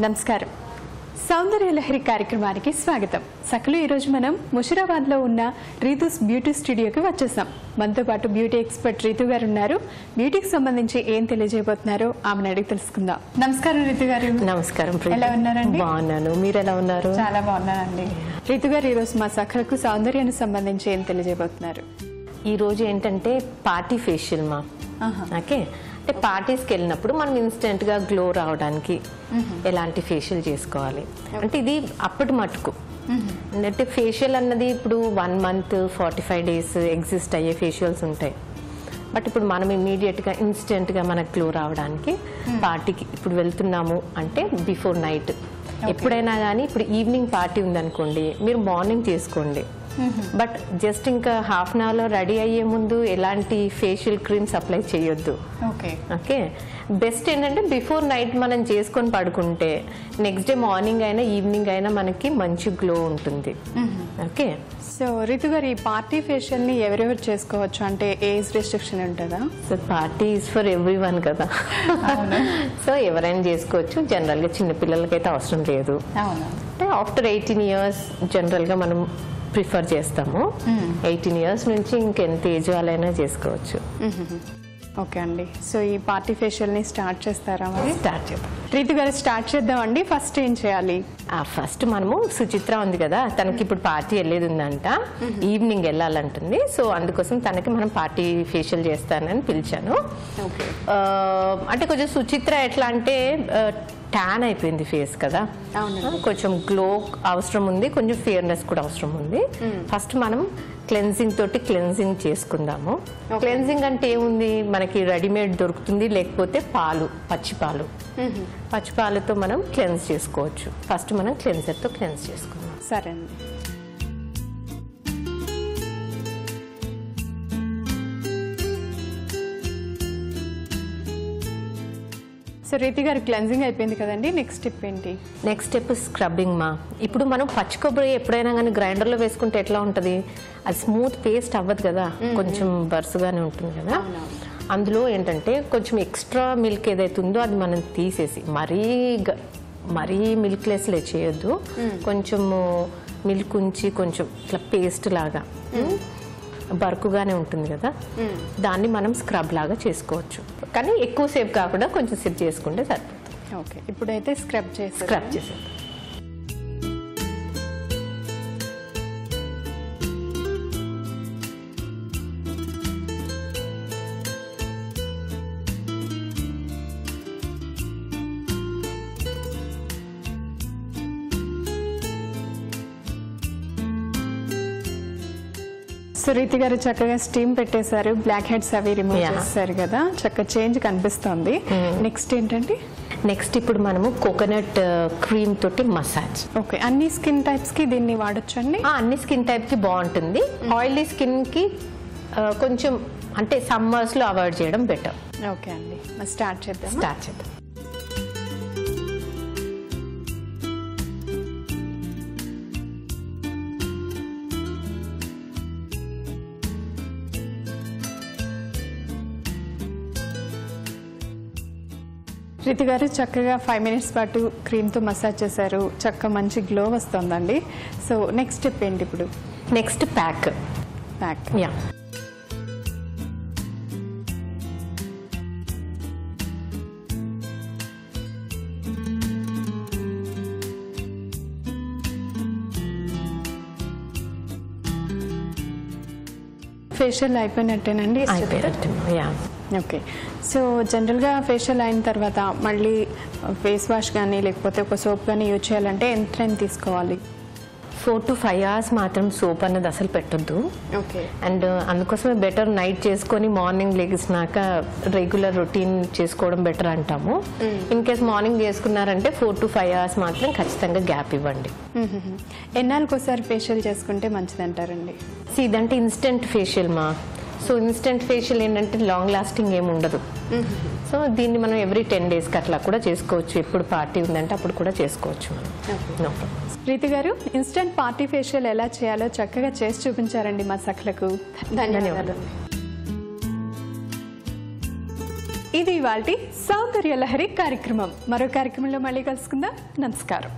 నమస్కారం. సౌందర్య లహరి కార్యక్రమానికి స్వాగతం. సకలు ఈరోజు మనం ముషిరాబాద్లో ఉన్న రీతూస్ బ్యూటీ స్టూడియోకి వచ్చేసాం. మనతో పాటు బ్యూటీ ఎక్స్పర్ట్ రీతు గారు ఉన్నారు. బ్యూటీకి సంబంధించి ఏం తెలియజేయబోతున్నారో ఆమెను అడిగి తెలుసుకుందాం. నమస్కారం రీతు గారు. నమస్కారం. ఎలా ఉన్నారండి? బాగున్నాను. మీరు ఎలా ఉన్నారు? చాలా బాగున్నానండి. రీతు గారు, ఈరోజు మా సకలకు సౌందర్యానికి సంబంధించి ఏం తెలియజేయబోతున్నారు? ఈ రోజు ఏంటంటే పార్టీ ఫేషియల్ మా. ఓకే, అంటే పార్టీస్కి వెళ్ళినప్పుడు మనం ఇన్స్టెంట్ గా గ్లో రావడానికి ఎలాంటి ఫేషియల్ చేసుకోవాలి అంటే ఇది అప్పటి మటుకు. అంటే ఫేషియల్ అన్నది ఇప్పుడు 1 month 45 days ఎగ్జిస్ట్ అయ్యే ఫేషియల్స్ ఉంటాయి. బట్ ఇప్పుడు మనం ఇమీడియట్ గా ఇన్స్టెంట్ గా మనకు గ్లో రావడానికి పార్టీకి ఇప్పుడు వెళ్తున్నాము అంటే బిఫోర్ నైట్ ఎప్పుడైనా కానీ, ఇప్పుడు ఈవినింగ్ పార్టీ ఉందనుకోండి, మీరు మార్నింగ్ చేసుకోండి. బట్ జస్ట్ ఇంకా హాఫ్ అన్ అవర్లో రెడీ అయ్యే ముందు ఎలాంటి ఫేషియల్ క్రీమ్స్ అప్లై చేయొద్దు. ఓకే, బెస్ట్ ఏంటంటే బిఫోర్ నైట్ మనం చేసుకొని పడుకుంటే నెక్స్ట్ డే మార్నింగ్ అయినా ఈవినింగ్ అయినా మనకి మంచి గ్లో ఉంటుంది. ఓకే, సో రీతు గారు, ఈ పార్టీ ఫేషియల్ ని ఎవరెవరు చేసుకోవచ్చు? అంటే ఏజ్ రెస్ట్రిక్షన్ ఉంటుందా? So party is for everyone కదా. సో ఎవరైనా చేసుకోవచ్చు. జనరల్ గా చిన్న పిల్లలకైతే అవసరం లేదు. అంటే ఆఫ్టర్ 18 years జనరల్ గా మనం ప్రిఫర్ చేస్తాము. 18 years నుంచి ఇంకెంత ఏజ్ వాళ్ళైనా చేసుకోవచ్చు. ఓకే అండి. సో ఈ పార్టీ ఫేషియల్ ని స్టార్ట్ చేస్తారా? మరి స్టార్ట్ చేద్దాం. రీతు గారు, స్టార్ట్ చేద్దామండి. ఫస్ట్ ఏం చేయాలి? ఫస్ట్ మనము సుచిత్ర ఉంది కదా, తనకి ఇప్పుడు పార్టీ వెళ్ళేది ఉందంట, ఈవినింగ్ వెళ్ళాలంటుంది. సో అందుకోసం తనకి మనం పార్టీ ఫేషియల్ చేస్తానని పిలిచాను. అంటే కొంచెం సుచిత్ర ఎట్లా అంటే ట్యాన్ అయిపోయింది ఫేస్ కదా, కొంచెం గ్లో అవసరం ఉంది, కొంచెం ఫేర్నెస్ కూడా అవసరం ఉంది. ఫస్ట్ మనం క్లెన్జింగ్ తోటి క్లెన్జింగ్ చేసుకుందాము. క్లెన్జింగ్ అంటే ఏముంది, మనకి రెడీమేడ్ దొరుకుతుంది, లేకపోతే పాలు, పచ్చిపాలతో మనం క్లెన్స్ చేసుకోవచ్చు. ఫస్ట్ మనం క్లెన్జర్తో క్లెన్స్ చేసుకుందాం. సరే అండి. సో రీతి గారు, క్లెన్జింగ్ అయిపోయింది కదండి, నెక్స్ట్ స్టెప్ ఏంటి? నెక్స్ట్ స్టెప్ స్క్రబ్బింగ్ మా. ఇప్పుడు మనం పచ్చి కొబ్బరి ఎప్పుడైనా కానీ గ్రైండర్లో వేసుకుంటే ఎట్లా ఉంటుంది, అది స్మూత్ పేస్ట్ అవ్వదు కదా, కొంచెం బరుసుగానే ఉంటుంది కదా. అందులో ఏంటంటే కొంచెం ఎక్స్ట్రా మిల్క్ ఏదైతే ఉందో అది మనం తీసేసి, మరీ మిల్క్ లెస్లే చేయొద్దు, కొంచెం మిల్క్ ఉంచి కొంచెం ఇట్లా పేస్ట్ లాగా బరుకుగానే ఉంటుంది కదా, దాన్ని మనం స్క్రబ్ లాగా చేసుకోవచ్చు. కానీ ఎక్కువసేపు కాకుండా కొంచెం సేపు చేసుకుంటే సరిపోతుంది. ఓకే, ఇప్పుడైతే స్క్రబ్ చేసేది. సో రీతి గారు, చక్కగా స్టీమ్ పెట్టేశారు, బ్లాక్ హెడ్స్ అవి రిమూవ్ చేస్తారు కదా, చక్కగా చేంజ్ కనిపిస్తుంది. నెక్స్ట్ ఏంటండి? నెక్స్ట్ ఇప్పుడు మనము కోకోనట్ క్రీమ్ తోటి మసాజ్. ఓకే, అన్ని స్కిన్ టైప్స్ కి దీన్ని వాడచ్చు అండి? అన్ని స్కిన్ టైప్ కి బాగుంటుంది. ఆయిలీ స్కిన్ కి కొంచెం అంటే సమ్మర్స్ లో అవాయిడ్ చేయడం బెటర్. ఓకే అండి, స్టార్ట్ చేద్దాం. రీతి గారు, చక్కగా 5 minutes పాటు క్రీమ్తో మసాజ్ చేశారు, చక్కగా మంచి గ్లో వస్తుందండి. సో నెక్స్ట్ స్టెప్ ఏంటి ఇప్పుడు? Next pack. యా, ఫేషియల్ అయిపోయినట్టేనండి? యా. ఓకే, సో జనరల్గా ఫేషియల్ అయిన తర్వాత మళ్ళీ ఫేస్ వాష్ కానీ లేకపోతే ఒక సోప్ కానీ యూజ్ చేయాలంటే ఎంత టైం తీసుకోవాలి? 4 to 5 hours మాత్రం సోప్ అన్నది అసలు పెట్టొద్దు. ఓకే, అండ్ అందుకోసమే బెటర్ నైట్ చేసుకొని మార్నింగ్ లెగిసినాక రెగ్యులర్ రొటీన్ చేసుకోవడం బెటర్ అంటాము. ఇన్ కేస్ మార్నింగ్ చేసుకున్నారంటే 4 to 5 hours మాత్రం ఖచ్చితంగా గ్యాప్ ఇవ్వండి. ఎన్నాళ్ళకి ఒకసారి ఫేషియల్ చేసుకుంటే మంచిది అంటారండి? ఇదంటే ఇన్స్టెంట్ ఫేషియల్ మా. సో ఇన్స్టెంట్ ఫేషియల్ ఏంటంటే లాంగ్ లాస్టింగ్ ఏమి ఉండదు. సో దీన్ని మనం ఎవ్రీ 10 days అట్లా కూడా చేసుకోవచ్చు. ఎప్పుడు పార్టీ ఉందంటే అప్పుడు కూడా చేసుకోవచ్చు మనం. రీతి గారు, ఇన్స్టెంట్ పార్టీ ఫేషియల్ ఎలా చేయాలో చక్కగా చేసి చూపించారండి మా సఖలకు. ధన్యవాదాలు. ఇది ఇవాల్టి సౌందర్య లహరి కార్యక్రమం. మరో కార్యక్రమంలో మళ్ళీ కలుసుకుందాం. నమస్కారం.